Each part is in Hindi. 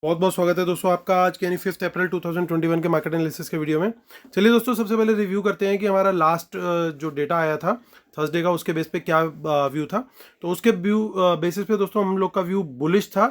बहुत बहुत स्वागत है दोस्तों आपका आज के यानी 5 अप्रैल 2021 के मार्केट एनालिसिस के वीडियो में। चलिए दोस्तों, सबसे पहले रिव्यू करते हैं कि हमारा लास्ट जो डेटा आया था थर्सडे का, उसके बेस पे क्या व्यू था। तो उसके व्यू बेसिस पे दोस्तों हम लोग का व्यू बुलिश था,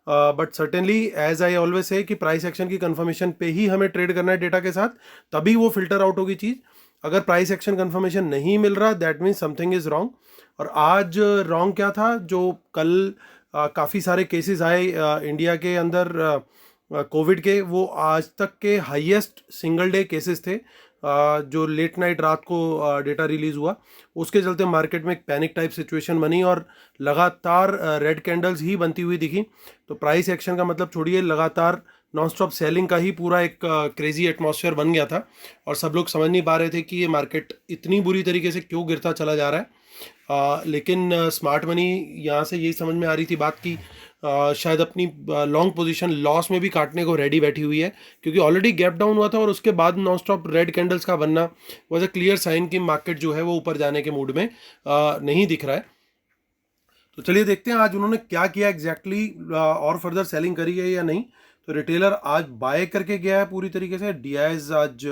but certainly as I always say कि प्राइस एक्शन की कंफर्मेशन पे ही हमें ट्रेड करना है डेटा के साथ, तभी वो फिल्टर आउट होगी चीज़। अगर प्राइस एक्शन कंफर्मेशन नहीं मिल रहा, that means something is wrong. और आज रॉन्ग क्या था, जो कल काफ़ी सारे केसेस आए इंडिया के अंदर कोविड के, वो आज तक के हाईएस्ट सिंगल डे केसेस थे। जो लेट नाइट रात को डेटा रिलीज़ हुआ, उसके चलते मार्केट में एक पैनिक टाइप सिचुएशन बनी और लगातार रेड कैंडल्स ही बनती हुई दिखी। तो प्राइस एक्शन का मतलब छोड़िए, लगातार नॉन स्टॉप सेलिंग का ही पूरा एक क्रेजी एटमॉस्फेयर बन गया था। और सब लोग समझ नहीं पा रहे थे कि ये मार्केट इतनी बुरी तरीके से क्यों गिरता चला जा रहा है। लेकिन स्मार्ट मनी यहाँ से यही समझ में आ रही थी बात की, शायद अपनी लॉन्ग पोजीशन लॉस में भी काटने को रेडी बैठी हुई है, क्योंकि ऑलरेडी गैप डाउन हुआ था और उसके बाद नॉन स्टॉप रेड कैंडल्स का बनना वॉज अ क्लियर साइन कि मार्केट जो है वो ऊपर जाने के मूड में नहीं दिख रहा है। तो चलिए देखते हैं आज उन्होंने क्या किया एग्जैक्टली, और फर्दर सेलिंग करी है या नहीं। तो रिटेलर आज बाय करके गया है पूरी तरीके से। डीआईएस आज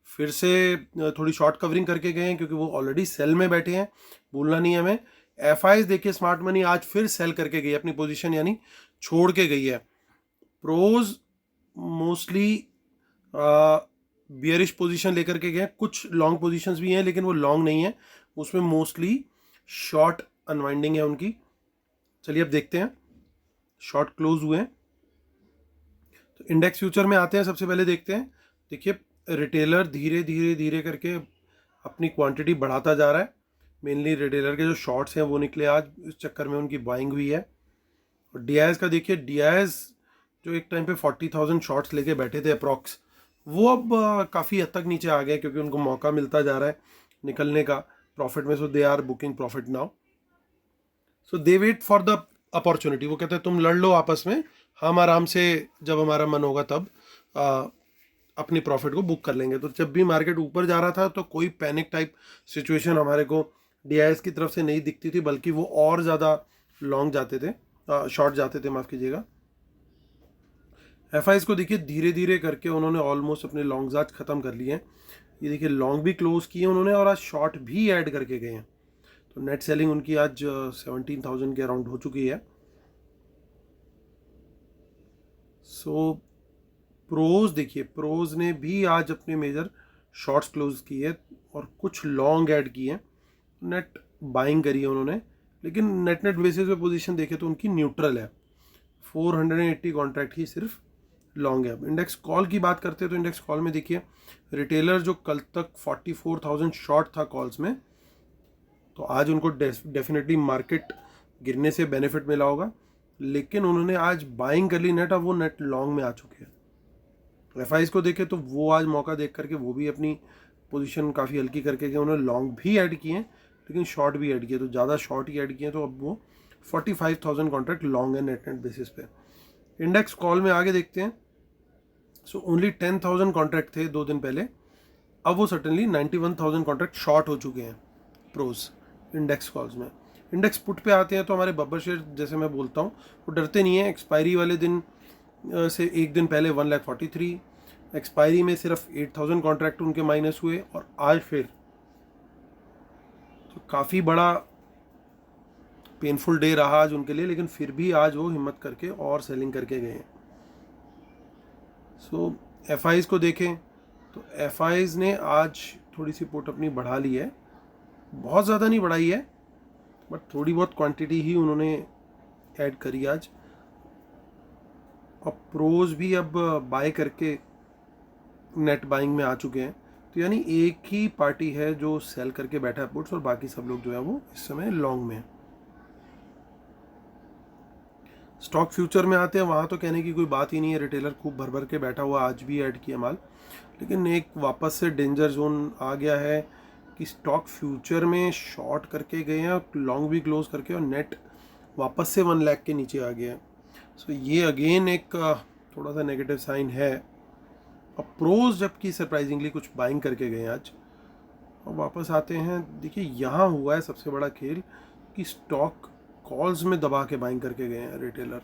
फिर से थोड़ी शॉर्ट कवरिंग करके गए हैं, क्योंकि वो ऑलरेडी सेल में बैठे हैं, भूलना नहीं है हमें। एफआईज देखिए, स्मार्ट मनी आज फिर सेल करके गई अपनी पोजीशन, यानी छोड़ के गई है। प्रोज मोस्टली बियरिश पोजीशन लेकर के गए, कुछ लॉन्ग पोजीशंस भी हैं लेकिन वो लॉन्ग नहीं है, उसमें मोस्टली शॉर्ट अनवाइंडिंग है उनकी। चलिए अब देखते हैं, शॉर्ट क्लोज हुए हैं। तो इंडेक्स फ्यूचर में आते हैं, सबसे पहले देखते हैं। देखिए, रिटेलर धीरे धीरे धीरे करके अपनी क्वांटिटी बढ़ाता जा रहा है। मेनली रिटेलर के जो शॉर्ट्स हैं वो निकले आज, इस चक्कर में उनकी बाइंग हुई है। और डीआईएस का देखिए, डीआईएस जो एक टाइम पे 40,000 शॉर्ट्स लेके बैठे थे अप्रॉक्स, वो अब काफ़ी हद तक नीचे आ गए, क्योंकि उनको मौका मिलता जा रहा है निकलने का प्रॉफिट में। So they are booking profit now. So they wait for the opportunity. वो कहते हैं तुम लड़ लो आपस में, हम आराम से जब हमारा मन होगा तब अपनी प्रॉफिट को बुक कर लेंगे। तो जब भी मार्केट ऊपर जा रहा था तो कोई पैनिक टाइप सिचुएशन हमारे को डीआईएस की तरफ से नहीं दिखती थी, बल्कि वो और ज़्यादा लॉन्ग जाते थे, शॉर्ट जाते थे, माफ़ कीजिएगा। एफआईज को देखिए, धीरे धीरे करके उन्होंने ऑलमोस्ट अपने लॉन्ग्स आज ख़त्म कर लिए हैं। ये देखिए, लॉन्ग भी क्लोज किए उन्होंने और आज शॉर्ट भी ऐड करके गए हैं। तो नेट सेलिंग उनकी आज 17,000 के अराउंड हो चुकी है। सो प्रोज देखिए, प्रोज ने भी आज अपने मेजर शॉर्ट्स क्लोज किए हैं और कुछ लॉन्ग ऐड किए हैं। नेट बाइंग करी है उन्होंने, लेकिन नेट नेट बेसिस पे पोजीशन देखे तो उनकी न्यूट्रल है। 480 कॉन्ट्रैक्ट ही सिर्फ लॉन्ग है। अब इंडेक्स कॉल की बात करते हैं तो इंडेक्स कॉल में देखिए, रिटेलर जो कल तक 44,000 शॉर्ट था कॉल्स में, तो आज उनको डेफिनेटली मार्केट गिरने से बेनिफिट मिला होगा, लेकिन उन्होंने आज बाइंग कर ली नेट, अब वो नेट लॉन्ग में आ चुके हैं। एफआईज को देखें तो वो आज मौका देख करके वो भी अपनी पोजीशन काफ़ी हल्की करके गए। उन्होंने लॉन्ग भी ऐड किए हैं लेकिन शॉर्ट भी ऐड किए, तो ज़्यादा शॉर्ट ही ऐड किए, तो अब वो 45,000 कॉन्ट्रैक्ट लॉन्ग है नेट नेट बेसिस पे। इंडेक्स कॉल में आगे देखते हैं। सो ओनली 10,000 कॉन्ट्रैक्ट थे 2 दिन पहले, अब वो सर्टनली 91,000 कॉन्ट्रैक्ट शॉर्ट हो चुके हैं प्रोज इंडेक्स कॉल्स में। इंडेक्स पुट पे आते हैं तो हमारे बब्बर शेयर, जैसे मैं बोलता हूँ, वो डरते नहीं है। एक्सपायरी वाले दिन से एक दिन पहले 1,43,000, एक्सपायरी में सिर्फ 8,000 कॉन्ट्रैक्ट उनके माइनस हुए, और आज फिर तो काफ़ी बड़ा पेनफुल डे रहा आज उनके लिए, लेकिन फिर भी आज वो हिम्मत करके और सेलिंग करके गए हैं। सो एफआईज को देखें तो एफआईज ने आज थोड़ी सी पुट अपनी बढ़ा ली है, बहुत ज़्यादा नहीं बढ़ाई है, बट थोड़ी बहुत क्वांटिटी ही उन्होंने ऐड करी आज। और प्रोज भी अब बाय करके नेट बाइंग में आ चुके हैं। तो यानी एक ही पार्टी है जो सेल करके बैठा है पुट्स, और बाकी सब लोग जो है वो इस समय लॉन्ग में है। स्टॉक फ्यूचर में आते हैं, वहाँ तो कहने की कोई बात ही नहीं है, रिटेलर खूब भर भर के बैठा हुआ, आज भी ऐड किया माल। लेकिन एक वापस से डेंजर जोन आ गया है कि स्टॉक फ्यूचर में शॉर्ट करके गए हैं और लॉन्ग भी क्लोज करके, और नेट वापस से 1 लाख के नीचे आ गया है। सो ये अगेन एक थोड़ा सा नेगेटिव साइन है। अब प्रोज जबकि सरप्राइजिंगली कुछ बाइंग करके गए आज, और वापस आते हैं। देखिए, यहाँ हुआ है सबसे बड़ा खेल कि स्टॉक कॉल्स में दबा के बाइंग करके गए हैं रिटेलर,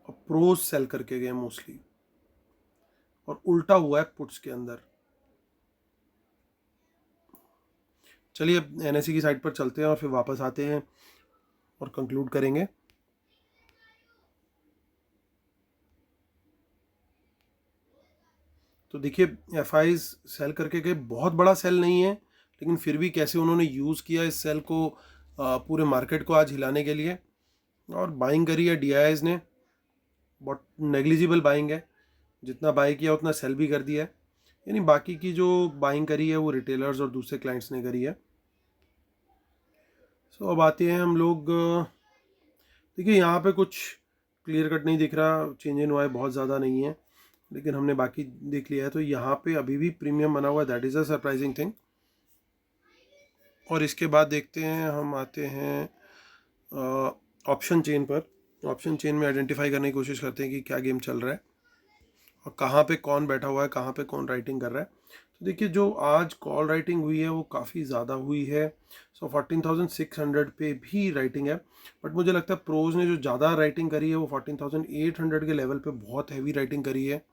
और प्रोज सेल करके गए मोस्टली, और उल्टा हुआ है पुट्स के अंदर। चलिए अब एनएससी की साइड पर चलते हैं और फिर वापस आते हैं और कंक्लूड करेंगे। तो देखिए एफ आईज सेल करके गए, बहुत बड़ा सेल नहीं है, लेकिन फिर भी कैसे उन्होंने यूज़ किया इस सेल को पूरे मार्केट को आज हिलाने के लिए। और बाइंग करी है डी आईज ने, बहुत नेग्लिजिबल बाइंग है, जितना बाई किया उतना सेल भी कर दिया है। यानी बाकी की जो बाइंग करी है वो रिटेलर्स और दूसरे क्लाइंट्स ने करी है। सो अब आते हैं हम लोग, देखिए यहाँ पे कुछ क्लियर कट नहीं दिख रहा, चेंज इन हुआ है बहुत ज़्यादा नहीं है, लेकिन हमने बाकी देख लिया है। तो यहाँ पे अभी भी प्रीमियम बना हुआ है, that is a surprising thing. और इसके बाद देखते हैं, हम आते हैं ऑप्शन चेन पर। ऑप्शन चेन में आइडेंटिफाई करने की कोशिश करते हैं कि क्या गेम चल रहा है और कहाँ पे कौन बैठा हुआ है, कहाँ पे कौन राइटिंग कर रहा है। तो देखिए जो आज कॉल राइटिंग हुई है वो काफ़ी ज़्यादा हुई है। सो 14,600 पे भी राइटिंग है, बट मुझे लगता है प्रोज ने जो ज़्यादा राइटिंग करी है वो 14,800 के लेवल पे बहुत हैवी राइटिंग करी है।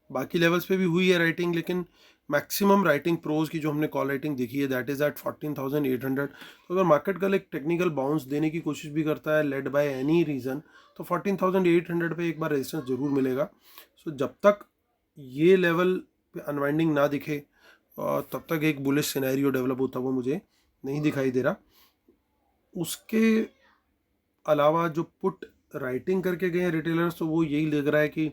बाकी लेवल्स पे भी हुई है राइटिंग, लेकिन मैक्सिमम राइटिंग प्रोज की जो हमने कॉल राइटिंग देखी है दैट इज़ एट 14,800। तो अगर मार्केट कल एक टेक्निकल बाउंस देने की कोशिश भी करता है लेड बाय एनी रीज़न, तो 14,800 पे एक बार रेजिस्टेंस जरूर मिलेगा। सो जब तक ये लेवल पे अनवाइंडिंग ना दिखे तब तक एक बुलिश सिनेरियो डेवलप होता हुआ मुझे नहीं दिखाई दे रहा। उसके अलावा जो पुट राइटिंग करके गए हैं रिटेलर्स, तो वो यही लग रहा है कि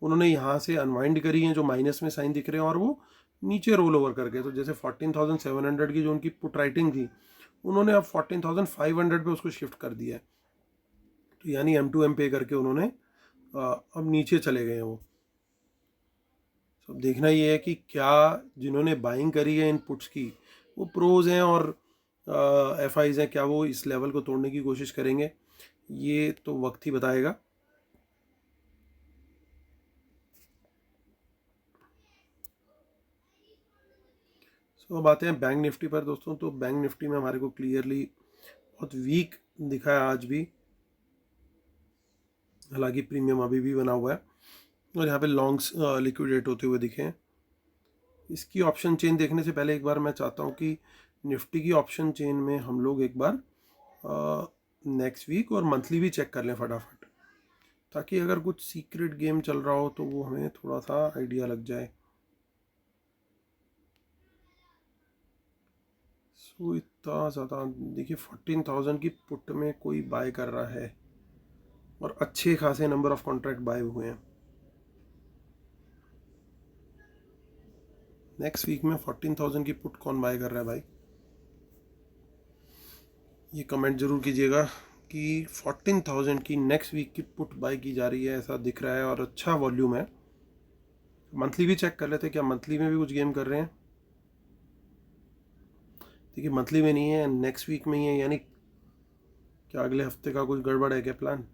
उन्होंने यहाँ से अनवाइंड करी हैं, जो माइनस में साइन दिख रहे हैं, और वो नीचे रोल ओवर कर गए। तो जैसे 14,700 की जो उनकी पुट राइटिंग थी, उन्होंने अब 14,500 पे उसको शिफ्ट कर दिया है। तो यानी M2M पे करके उन्होंने अब नीचे चले गए हैं वो। सब देखना ये है कि क्या जिन्होंने बाइंग करी है इन पुट्स की वो प्रोज हैं और एफ आईज हैं, क्या वो इस लेवल को तोड़ने की कोशिश करेंगे, ये तो वक्त ही बताएगा। सो अब आते हैं बैंक निफ्टी पर दोस्तों। तो बैंक निफ्टी में हमारे को क्लियरली बहुत वीक दिखा है आज भी, हालांकि प्रीमियम अभी भी बना हुआ है और यहाँ पे लॉन्ग्स लिक्विडेट होते हुए दिखे हैं। इसकी ऑप्शन चेन देखने से पहले एक बार मैं चाहता हूँ कि निफ्टी की ऑप्शन चेन में हम लोग एक बार नेक्स्ट वीक और मंथली भी चेक कर लें फटाफट, ताकि अगर कुछ सीक्रेट गेम चल रहा हो तो वो हमें थोड़ा सा आइडिया लग जाए। सो इतना ज़्यादा देखिए 14,000 की पुट में कोई बाय कर रहा है और अच्छे खासे नंबर ऑफ कॉन्ट्रैक्ट बाय हुए हैं। नेक्स्ट वीक में 14,000 की पुट कौन बाय कर रहा है भाई, ये कमेंट जरूर कीजिएगा कि 14,000 की नेक्स्ट वीक की पुट बाय की जा रही है, ऐसा दिख रहा है और अच्छा वॉल्यूम है। मंथली भी चेक कर लेते हैं, क्या मंथली में भी कुछ गेम कर रहे हैं। देखिए मंथली में नहीं है, नेक्स्ट वीक में ही है, यानी क्या अगले हफ्ते का कुछ गड़बड़ है क्या प्लान।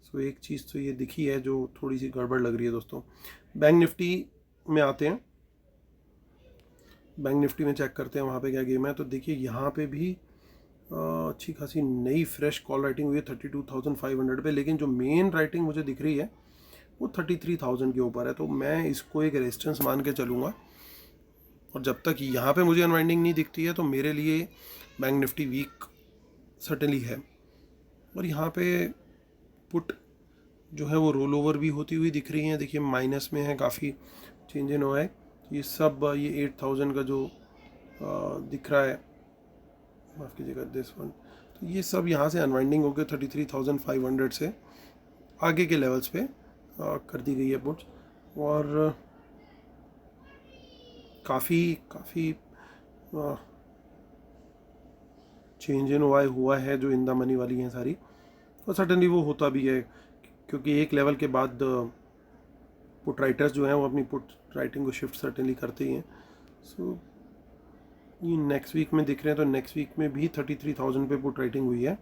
सो एक चीज़ तो ये दिखी है जो थोड़ी सी गड़बड़ लग रही है दोस्तों। बैंक निफ्टी में आते हैं, बैंक निफ्टी में चेक करते हैं वहाँ पे क्या गेम है। तो देखिए यहाँ पे भी अच्छी खासी नई फ्रेश कॉल राइटिंग हुई है 32,500 पे, लेकिन जो मेन राइटिंग मुझे दिख रही है वो 33,000 के ऊपर है। तो मैं इसको एक रेजिस्टेंस मान के चलूँगा, और जब तक यहाँ पे मुझे अनवाइंडिंग नहीं दिखती है तो मेरे लिए बैंक निफ्टी वीक सर्टेनली है। और यहाँ पे पुट जो है वो रोल ओवर भी होती हुई दिख रही हैं। देखिए माइनस में है, काफ़ी चेंज इन हुआ है। ये सब ये 8,000 का जो दिख रहा है, माफ़ कीजिएगा दिस वन, तो ये सब यहाँ से अनवाइंडिंग होकर 33,500 से आगे के लेवल्स पे कर दी गई है पुट्स। और काफ़ी चेंज इन हुआ है जो इन द मनी वाली हैं सारी, और सर्टनली वो होता भी है, क्योंकि एक लेवल के बाद पुट राइटर्स जो हैं वो अपनी पुट राइटिंग को शिफ्ट सर्टनली करते ही हैं। सो ये नेक्स्ट वीक में दिख रहे हैं, तो नेक्स्ट वीक में भी 33,000 पे पुट राइटिंग हुई है,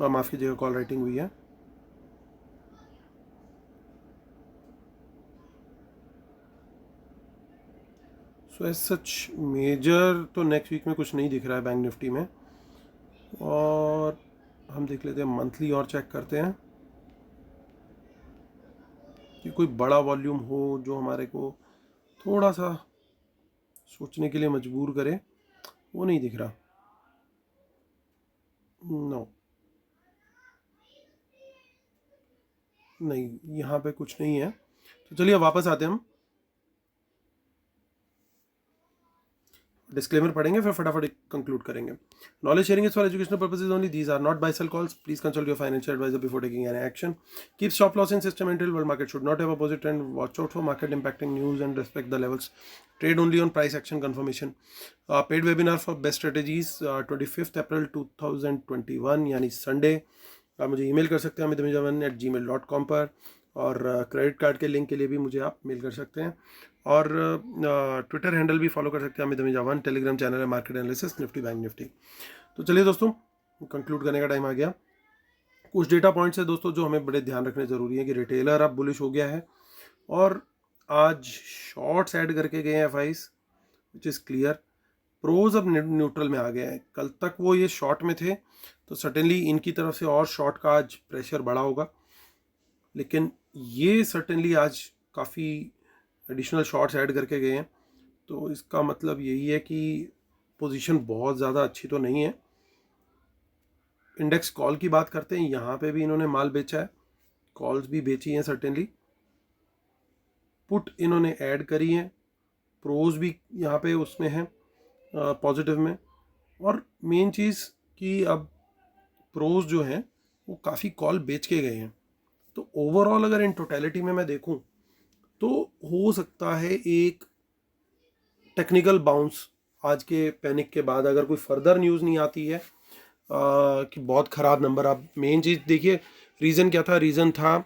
माफ़ कीजिएगा कॉल राइटिंग हुई है। सो एज सच मेजर तो नेक्स्ट वीक में कुछ नहीं दिख रहा है बैंक निफ्टी में। और हम देख लेते हैं मंथली और चेक करते हैं कि कोई बड़ा वॉल्यूम हो जो हमारे को थोड़ा सा सोचने के लिए मजबूर करे। वो नहीं दिख रहा, नो, नहीं यहाँ पे कुछ नहीं है। तो चलिए वापस आते हैं हम, डिस्क्लेमर पढ़ेंगे फिर फटाफट कंक्लूड करेंगे। Knowledge sharing is for educational purposes only, these are not buy sell calls, please consult your financial advisor before taking any action, keep stop loss in system until world market should not have opposite trend, watch out for market impacting news and respect the levels, trade only on price action confirmation। Paid webinar for best strategies 25 अप्रैल 2021 यानी संडे। आप मुझे ईमेल कर सकते हैं amitamijavan@gmail.com पर, और क्रेडिट कार्ड के लिंक के लिए भी मुझे आप मेल कर सकते हैं, और ट्विटर हैंडल भी फॉलो कर सकते हैं amitamijavan, टेलीग्राम चैनल है market analysis Nifty bank Nifty. तो चलिए दोस्तों, कंक्लूड करने का टाइम आ गया। कुछ डेटा पॉइंट्स है दोस्तों जो हमें बड़े ध्यान रखने ज़रूरी है कि रिटेलर अब बुलिश हो गया है और आज शॉर्ट्स ऐड करके गए हैं एफआईस, विच इज़ क्लियर। प्रोज अब न्यूट्रल में आ गए हैं, कल तक वो ये शॉर्ट में थे, तो सर्टेनली इनकी तरफ से और शॉर्ट का आज प्रेशर बढ़ा होगा, लेकिन ये सर्टेनली आज काफ़ी एडिशनल शॉर्ट्स ऐड करके गए हैं। तो इसका मतलब यही है कि पोजीशन बहुत ज़्यादा अच्छी तो नहीं है। इंडेक्स कॉल की बात करते हैं, यहाँ पे भी इन्होंने माल बेचा है, कॉल्स भी बेची हैं सर्टेनली, पुट इन्होंने ऐड करी हैं, प्रोज भी यहाँ पे उसमें है पॉजिटिव में, और मेन चीज़ कि अब प्रोज जो हैं वो काफ़ी कॉल बेच के गए हैं। तो ओवरऑल अगर इन टोटलिटी में मैं देखूं तो हो सकता है एक टेक्निकल बाउंस आज के पैनिक के बाद, अगर कोई फर्दर न्यूज़ नहीं आती है कि बहुत ख़राब नंबर। आप मेन चीज़ देखिए, रीज़न क्या था? रीज़न था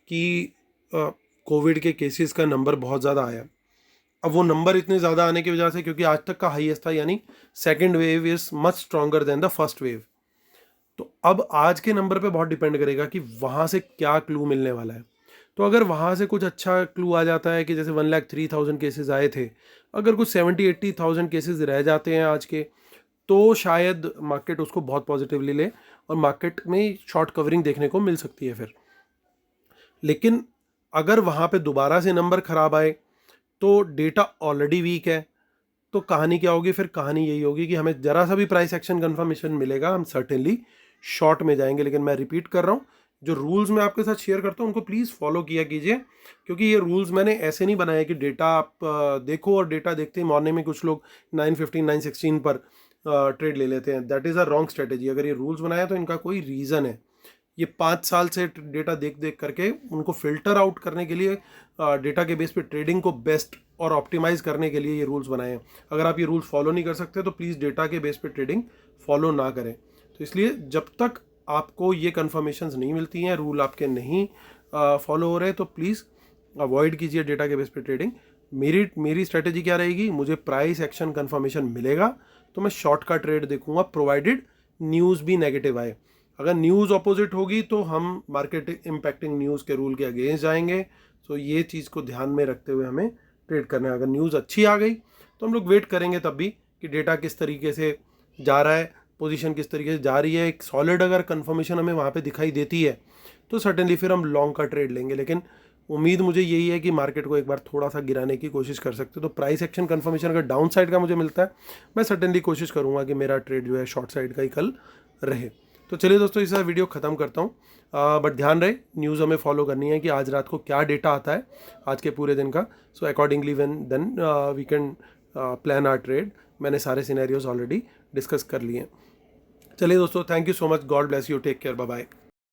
कि कोविड के केसेस का नंबर बहुत ज़्यादा आया। अब वो नंबर इतने ज़्यादा आने की वजह से, क्योंकि आज तक का हाईएस्ट था, यानी second wave is much stronger than the first wave, तो अब आज के नंबर पे बहुत डिपेंड करेगा कि वहाँ से क्या क्लू मिलने वाला है। तो अगर वहाँ से कुछ अच्छा क्लू आ जाता है कि जैसे 1,03,000 केसेस आए थे, अगर कुछ 70-80,000 केसेस रह जाते हैं आज के, तो शायद मार्केट उसको बहुत पॉजिटिवली ले और मार्केट में शॉर्ट कवरिंग देखने को मिल सकती है फिर। लेकिन अगर वहाँ पे दोबारा से नंबर ख़राब आए तो डेटा ऑलरेडी वीक है, तो कहानी क्या होगी फिर? कहानी यही होगी कि हमें ज़रा सा भी प्राइस एक्शन कन्फर्मेशन मिलेगा, हम सर्टेनली शॉर्ट में जाएंगे। लेकिन मैं रिपीट कर रहा हूँ, जो रूल्स मैं आपके साथ शेयर करता हूँ उनको प्लीज़ फॉलो किया कीजिए, क्योंकि ये रूल्स मैंने ऐसे नहीं बनाए कि डेटा आप देखो और डेटा देखते ही मॉर्निंग में कुछ लोग 9:15 9:16 पर ट्रेड ले लेते हैं। That is a wrong strategy. अगर ये रूल्स बनाया तो इनका कोई रीज़न है। ये 5 साल से डेटा देख देख करके उनको फिल्टर आउट करने के लिए, डेटा के बेस पे ट्रेडिंग को बेस्ट और ऑप्टिमाइज करने के लिए ये रूल्स बनाए हैं। अगर आप ये रूल्स फॉलो नहीं कर सकते तो प्लीज़ डेटा के बेस पे ट्रेडिंग फॉलो ना करें। तो इसलिए जब तक आपको ये कन्फर्मेशंस नहीं मिलती हैं, रूल आपके नहीं फॉलो हो रहे, तो प्लीज़ अवॉइड कीजिए डेटा के बेस पे ट्रेडिंग। मेरी स्ट्रेटेजी क्या रहेगी? मुझे प्राइस एक्शन कन्फर्मेशन मिलेगा तो मैं शॉर्ट का ट्रेड देखूंगा, प्रोवाइडेड न्यूज़ भी नेगेटिव आए। अगर न्यूज़ अपोजिट होगी तो हम मार्केट इम्पैक्टिंग न्यूज़ के रूल के अगेंस्ट जाएंगे। तो ये चीज़ को ध्यान में रखते हुए हमें ट्रेड करना है। अगर न्यूज़ अच्छी आ गई तो हम लोग वेट करेंगे तब भी कि डेटा किस तरीके से जा रहा है, पोजीशन किस तरीके से जा रही है। एक सॉलिड अगर कंफर्मेशन हमें वहाँ पे दिखाई देती है तो सर्टेनली फिर हम लॉन्ग का ट्रेड लेंगे। लेकिन उम्मीद मुझे यही है कि मार्केट को एक बार थोड़ा सा गिराने की कोशिश कर सकते। तो प्राइस एक्शन कंफर्मेशन अगर डाउन साइड का मुझे मिलता है, मैं सर्टेनली कोशिश करूँगा कि मेरा ट्रेड जो है शॉर्ट साइड का ही कल रहे। तो चलिए दोस्तों, इस वीडियो ख़त्म करता हूँ, बट ध्यान रहे न्यूज़ हमें फॉलो करनी है कि आज रात को क्या डेटा आता है आज के पूरे दिन का। So accordingly then we can plan our trade. मैंने सारे सिनेरियोज ऑलरेडी डिस्कस कर लिए हैं। चलिए दोस्तों, thank you so much, God bless you, take care, bye bye.